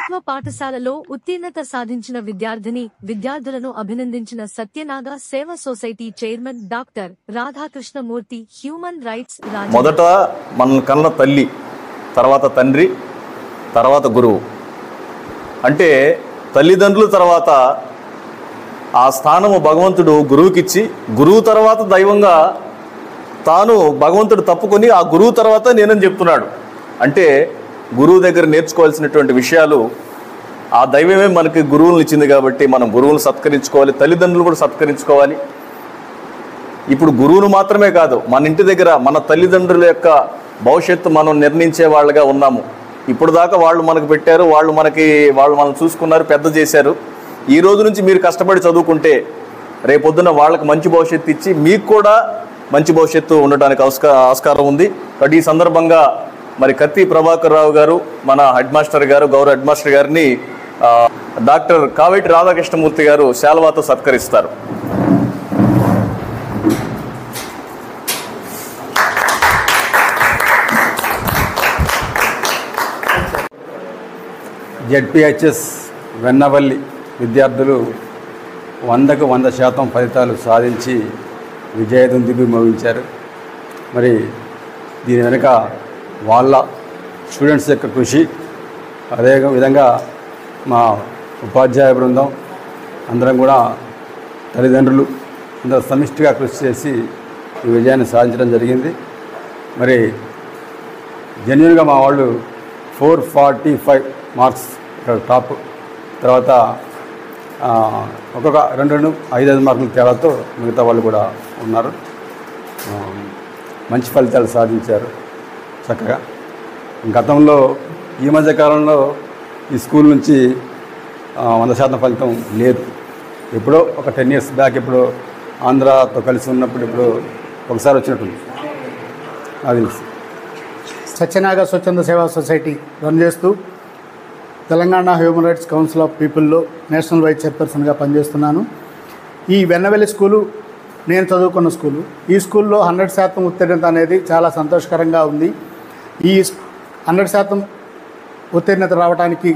ప్రభుత్వ పాఠశాలలో ఉత్తీర్ణత సాధించిన విద్యార్థులను అభినందించిన సత్యనాగ సేవ society chairman doctor Radhakrishnamurthy. Human rights మొదట మన కన్న తల్లి, తర్వాత తండ్రి, తర్వాత గురువు. అంటే తల్లిదండ్రుల తర్వాత ఆ స్థానము భగవంతుడు గురువుకిచ్చి, గురువు తర్వాత దైవంగా తాను భగవంతుడు తప్పుకొని ఆ గురువు తర్వాత నేనని చెప్తున్నాడు. అంటే గురువు దగ్గర నేర్చుకోవాల్సినటువంటి విషయాలు ఆ దైవమే మనకి గురువులను ఇచ్చింది కాబట్టి మనం గురువులను సత్కరించుకోవాలి, తల్లిదండ్రులు కూడా సత్కరించుకోవాలి. ఇప్పుడు గురువును మాత్రమే కాదు, మన ఇంటి దగ్గర మన తల్లిదండ్రుల యొక్క భవిష్యత్తు మనం నిర్ణయించే వాళ్ళగా ఉన్నాము. ఇప్పుడు దాకా వాళ్ళు మనకు పెట్టారు, వాళ్ళు మనం చూసుకున్నారు, పెద్ద చేశారు. ఈ రోజు నుంచి మీరు కష్టపడి చదువుకుంటే రేపొద్దున వాళ్ళకి మంచి భవిష్యత్తు ఇచ్చి మీకు కూడా మంచి భవిష్యత్తు ఉండడానికి ఆస్కారం ఉంది. కాబట్టి ఈ సందర్భంగా మరి కత్తి ప్రభాకర్ రావు గారు, మన హెడ్ మాస్టర్ గారు, గౌరవ హెడ్ మాస్టర్ గారిని డాక్టర్ కావేటి రాధాకృష్ణమూర్తి గారు శాల్వాతో సత్కరిస్తారు. జెడ్పీహెచ్ఎస్ వెన్నవల్లి విద్యార్థులు 100కు 100% ఫలితాలు సాధించి విజయదుందుబి మోగించారు. మరి దీని వెనుక వాళ్ళ స్టూడెంట్స్ యొక్క కృషి, అదే విధంగా మా ఉపాధ్యాయ బృందం అందరం కూడా తల్లిదండ్రులు అందరూ సమిష్టిగా కృషి చేసి ఈ విజయాన్ని సాధించడం జరిగింది. మరి జెన్యున్గా మా వాళ్ళు 445 మార్క్స్ టాప్, తర్వాత ఒక్కొక్క 2-5 మార్కుల తేడాతో మిగతా వాళ్ళు కూడా ఉన్నారు. మంచి ఫలితాలు సాధించారు చక్కగా. గతంలో ఈ మధ్య కాలంలో ఈ స్కూల్ నుంచి 100% ఫలితం లేదు. ఎప్పుడో ఒక 10 years బ్యాక్ ఎప్పుడో ఆంధ్రాతో కలిసి ఉన్నప్పుడు ఇప్పుడు ఒకసారి వచ్చినట్టుంది. అది సత్యనాగ స్వచ్ఛంద సేవా సొసైటీ రన్ చేస్తూ Telangana human rights council of పీపుల్లో నేషనల్ వైస్ చైర్పర్సన్గా పనిచేస్తున్నాను. ఈ వెన్నవెల్లి స్కూలు నేను చదువుకున్న స్కూలు. ఈ స్కూల్లో 100% ఉత్తీర్ణత అనేది చాలా సంతోషకరంగా ఉంది. ఈ 100% ఉత్తీర్ణత రావడానికి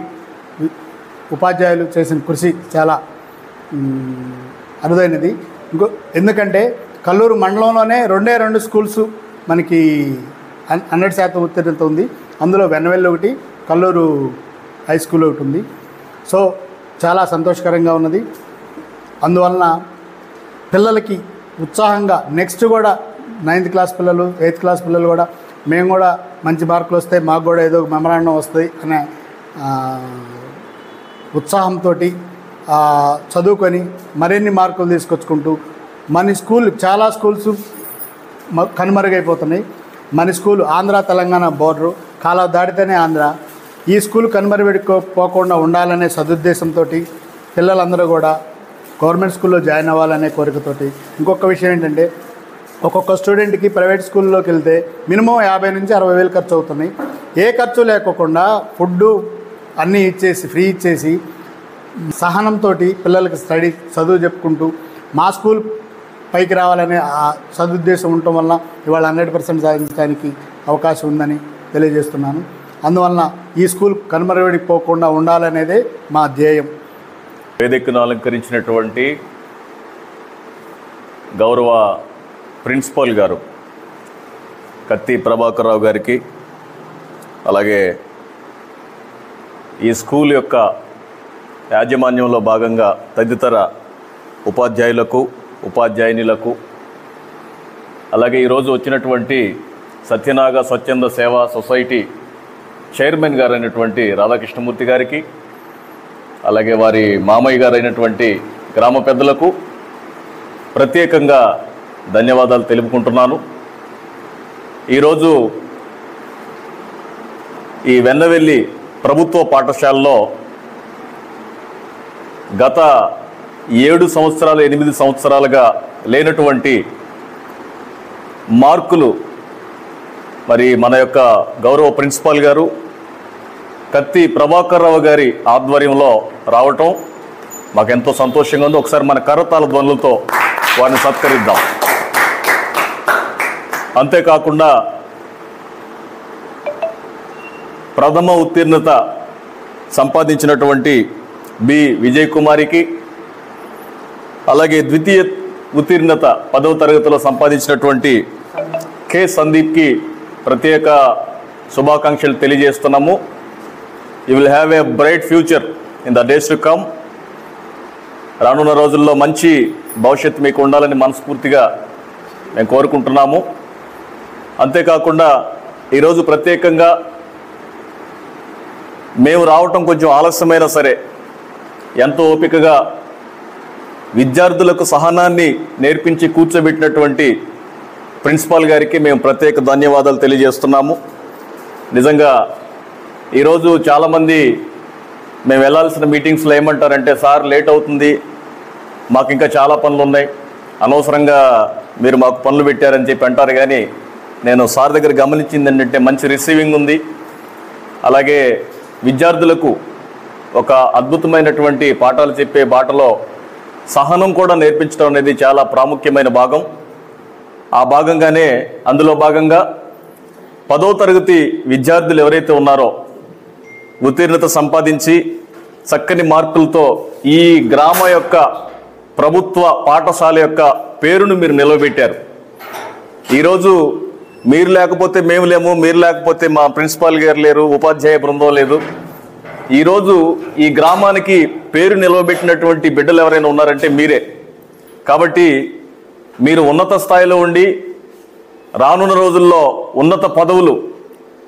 ఉపాధ్యాయులు చేసిన కృషి చాలా అరుదైనది. ఎందుకంటే కల్లూరు మండలంలోనే 2 స్కూల్స్ మనకి 100% ఉత్తీర్ణత ఉంది. అందులో వెన్నవెల్లి ఒకటి, కల్లూరు హై స్కూల్ ఒకటి ఉంది. సో చాలా సంతోషకరంగా ఉన్నది. అందువలన పిల్లలకి ఉత్సాహంగా నెక్స్ట్ కూడా 9th క్లాస్ పిల్లలు, 8th క్లాస్ పిల్లలు కూడా మేము కూడా మంచి మార్కులు వస్తే మాకు కూడా ఏదో మెమరాండం వస్తుంది అనే ఉత్సాహంతో చదువుకొని మరిన్ని మార్కులు తీసుకొచ్చుకుంటూ మన స్కూల్ చాలా స్కూల్స్ కనుమరుగైపోతున్నాయి. మన స్కూల్ ఆంధ్ర తెలంగాణ బోర్డరు, కాలువ దాటితేనే ఆంధ్ర. ఈ స్కూల్ కనుమరుగైపోకుండా ఉండాలనే సదుద్దేశంతో పిల్లలందరూ కూడా గవర్నమెంట్ స్కూల్లో జాయిన్ అవ్వాలనే కోరికతోటి. ఇంకొక విషయం ఏంటంటే ఒక్కొక్క స్టూడెంట్కి ప్రైవేట్ స్కూల్లోకి వెళ్తే మినిమం 50,000 నుంచి 60,000 ఖర్చు అవుతున్నాయి. ఏ ఖర్చు లేకోకుండా ఫుడ్డు అన్నీ ఇచ్చేసి ఫ్రీ ఇచ్చేసి సహనంతో పిల్లలకి చదువు చెప్పుకుంటూ మా స్కూల్ పైకి రావాలనే ఆ సదుద్దేశం ఉండటం వల్ల ఇవాళ 100% సాధించడానికి అవకాశం ఉందని తెలియజేస్తున్నాను. అందువలన ఈ స్కూల్ కనుమరుగైపోకుండా ఉండాలనేదే మా ధ్యేయం. వేదికను అలంకరించినటువంటి గౌరవ ప్రిన్సిపల్ గారు కత్తి ప్రభాకర్ రావు గారికి, అలాగే ఈ స్కూల్ యొక్క యాజమాన్యంలో భాగంగా తదితర ఉపాధ్యాయులకు, ఉపాధ్యాయునిలకు, అలాగే ఈరోజు వచ్చినటువంటి సత్యనాగ స్వచ్ఛంద సేవా సొసైటీ చైర్మన్ గారు అయినటువంటి రాధాకృష్ణమూర్తి గారికి, అలాగే వారి మామయ్య గారు అయినటువంటి గ్రామ పెద్దలకు ప్రత్యేకంగా ధన్యవాదాలు తెలుపుకుంటున్నాను. ఈరోజు ఈ వెన్నవెల్లి ప్రభుత్వ పాఠశాలలో గత 7 సంవత్సరాలు 8 సంవత్సరాలుగా లేనటువంటి మార్కులు మరి మన యొక్క గౌరవ ప్రిన్సిపాల్ గారు కత్తి ప్రభాకర్ రావు గారి ఆధ్వర్యంలో రావటం మాకెంతో సంతోషంగా ఉంది. ఒకసారి మన కరతాళ ధ్వనులతో వారిని సత్కరిద్దాం. అంతేకాకుండా ప్రథమ ఉత్తీర్ణత సంపాదించినటువంటి బి విజయ్ కుమారికి, అలాగే ద్వితీయ ఉత్తీర్ణత 10వ తరగతిలో సంపాదించినటువంటి కె సందీప్కి ప్రత్యేక శుభాకాంక్షలు తెలియజేస్తున్నాము. You will have a bright future in the days to come. రానున్న రోజుల్లో మంచి భవిష్యత్తు మీకు ఉండాలని మనస్ఫూర్తిగా మేము కోరుకుంటున్నాము. అంతేకాకుండా ఈరోజు ప్రత్యేకంగా మేము రావటం కొంచెం ఆలస్యమైనా సరే ఎంతో ఓపికగా విద్యార్థులకు సహనాన్ని నేర్పించి కూర్చోబెట్టినటువంటి ప్రిన్సిపాల్ గారికి మేము ప్రత్యేక ధన్యవాదాలు తెలియజేస్తున్నాము. నిజంగా ఈరోజు చాలామంది మేము వెళ్ళాల్సిన మీటింగ్స్లో ఏమంటారంటే, సార్ లేట్ అవుతుంది, మాకు ఇంకా చాలా పనులు ఉన్నాయి, అనవసరంగా మీరు మాకు పనులు పెట్టారని చెప్పి అంటారు. కానీ నేను సార్ దగ్గర గమనించింది ఏంటంటే మంచి రిసీవింగ్ ఉంది. అలాగే విద్యార్థులకు ఒక అద్భుతమైనటువంటి పాఠాలు చెప్పే బాటలో సహనం కూడా నేర్పించడం అనేది చాలా ప్రాముఖ్యమైన భాగం. ఆ భాగంగానే అందులో భాగంగా 10వ తరగతి విద్యార్థులు ఎవరైతే ఉన్నారో ఉత్తీర్ణత సంపాదించి చక్కని మార్కులతో ఈ గ్రామ యొక్క ప్రభుత్వ పాఠశాల యొక్క పేరును మీరు నిలవబెట్టారు. ఈరోజు మీరు లేకపోతే మేము లేము, మీరు లేకపోతే మా ప్రిన్సిపాల్ గారు లేరు, ఉపాధ్యాయ బృందం లేదు. ఈరోజు ఈ గ్రామానికి పేరు నిలవబెట్టినటువంటి బిడ్డలు ఎవరైనా ఉన్నారంటే మీరే. కాబట్టి మీరు ఉన్నత స్థాయిలో ఉండి రానున్న రోజుల్లో ఉన్నత పదవులు,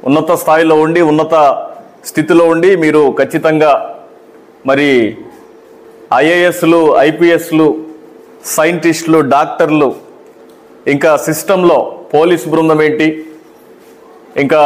ఉన్నత స్థాయిలో ఉండి ఉన్నత స్థితిలో ఉండి మీరు ఖచ్చితంగా మరి ఐఏఎస్లు, ఐపీఎస్లు, సైంటిస్టులు, డాక్టర్లు, ఇంకా సిస్టంలో పోలీస్ బృందం ఏంటి, ఇంకా